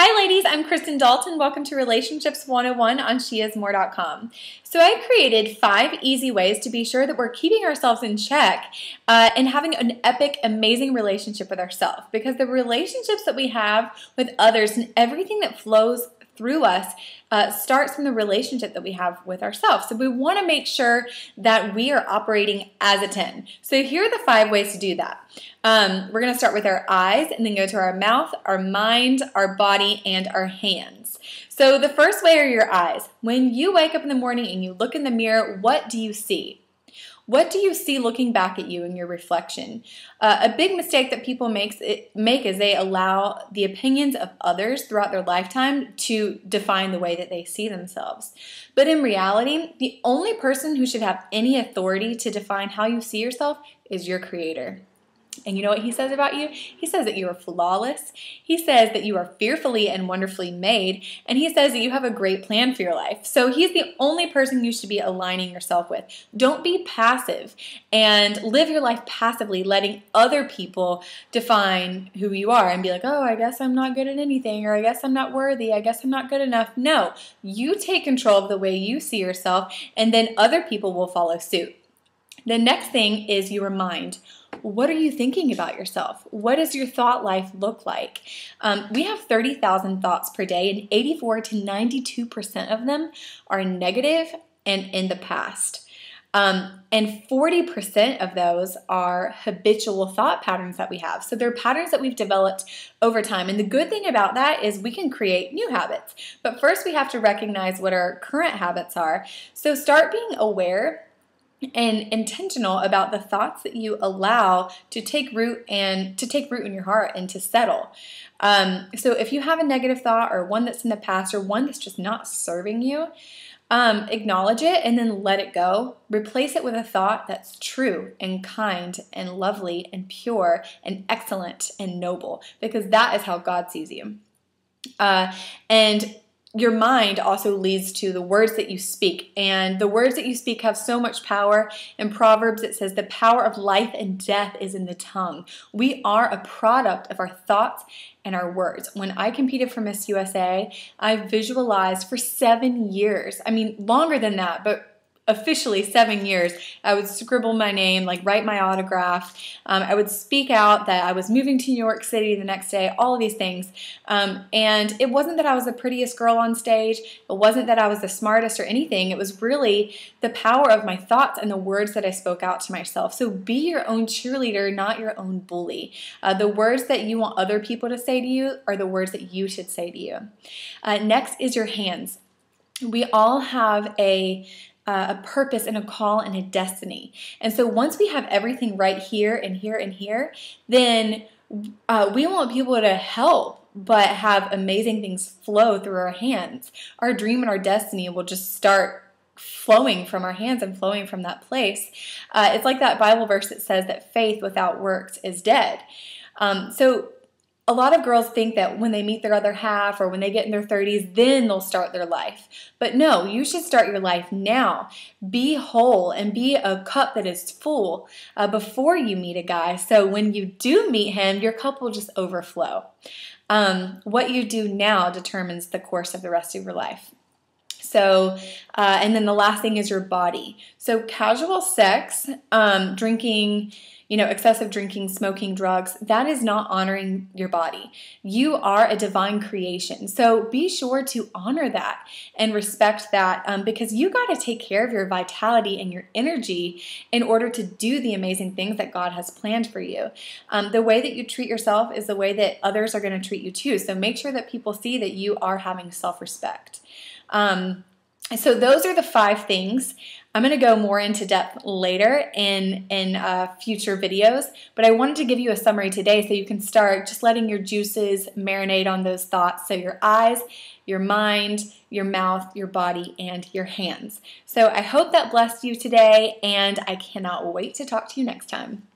Hi ladies, I'm Kristen Dalton. Welcome to Relationships 101 on sheismore.com. So I created 5 easy ways to be sure that we're keeping ourselves in check and having an epic, amazing relationship with ourselves. Because the relationships that we have with others and everything that flows through us starts from the relationship that we have with ourselves. So we want to make sure that we are operating as a 10. So here are the 5 ways to do that. We're going to start with our eyes and then go to our mouth, our mind, our body, and our hands. So the first way are your eyes. When you wake up in the morning and you look in the mirror, what do you see? What do you see looking back at you in your reflection? A big mistake that people make is they allow the opinions of others throughout their lifetime to define the way that they see themselves. But in reality, the only person who should have any authority to define how you see yourself is your Creator. And you know what he says about you? He says that you are flawless. He says that you are fearfully and wonderfully made. And he says that you have a great plan for your life. So he's the only person you should be aligning yourself with. Don't be passive and live your life passively, letting other people define who you are and be like, oh, I guess I'm not good at anything, or I guess I'm not worthy, I guess I'm not good enough. No, you take control of the way you see yourself, and then other people will follow suit. The next thing is your mind. What are you thinking about yourself? What does your thought life look like? We have 30,000 thoughts per day, and 84 to 92% of them are negative and in the past. And 40% of those are habitual thought patterns that we have. So they're patterns that we've developed over time. And the good thing about that is we can create new habits. But first we have to recognize what our current habits are. So start being aware and intentional about the thoughts that you allow to take root in your heart and to settle. So if you have a negative thought, or one that's in the past, or one that's just not serving you, acknowledge it and then let it go. Replace it with a thought that's true and kind and lovely and pure and excellent and noble, because that is how God sees you. And your mind also leads to the words that you speak, and the words that you speak have so much power. In Proverbs, it says the power of life and death is in the tongue. We are a product of our thoughts and our words. When I competed for Miss USA, I visualized for 7 years. I mean, longer than that, but officially 7 years. I would scribble my name, like write my autograph. I would speak out that I was moving to New York City the next day, all of these things. And it wasn't that I was the prettiest girl on stage. It wasn't that I was the smartest or anything. It was really the power of my thoughts and the words that I spoke out to myself. So be your own cheerleader, not your own bully. The words that you want other people to say to you are the words that you should say to you. Next is your hands. We all have a purpose and a call and a destiny. And so once we have everything right here and here and here, then we won't be able to help but have amazing things flow through our hands. Our dream and our destiny will just start flowing from our hands and flowing from that place. It's like that Bible verse that says that faith without works is dead. So a lot of girls think that when they meet their other half or when they get in their 30s, then they'll start their life. But no, you should start your life now. Be whole and be a cup that is full before you meet a guy. So when you do meet him, your cup will just overflow. What you do now determines the course of the rest of your life. So, and then the last thing is your body. So casual sex, drinking, excessive drinking, smoking, drugs, that is not honoring your body. You are a divine creation. So be sure to honor that and respect that because you got to take care of your vitality and your energy in order to do the amazing things that God has planned for you. The way that you treat yourself is the way that others are going to treat you too. So make sure that people see that you are having self-respect. So those are the 5 things. I'm going to go more into depth later in future videos, but I wanted to give you a summary today so you can start just letting your juices marinate on those thoughts. So your eyes, your mind, your mouth, your body, and your hands. So I hope that blessed you today, and I cannot wait to talk to you next time.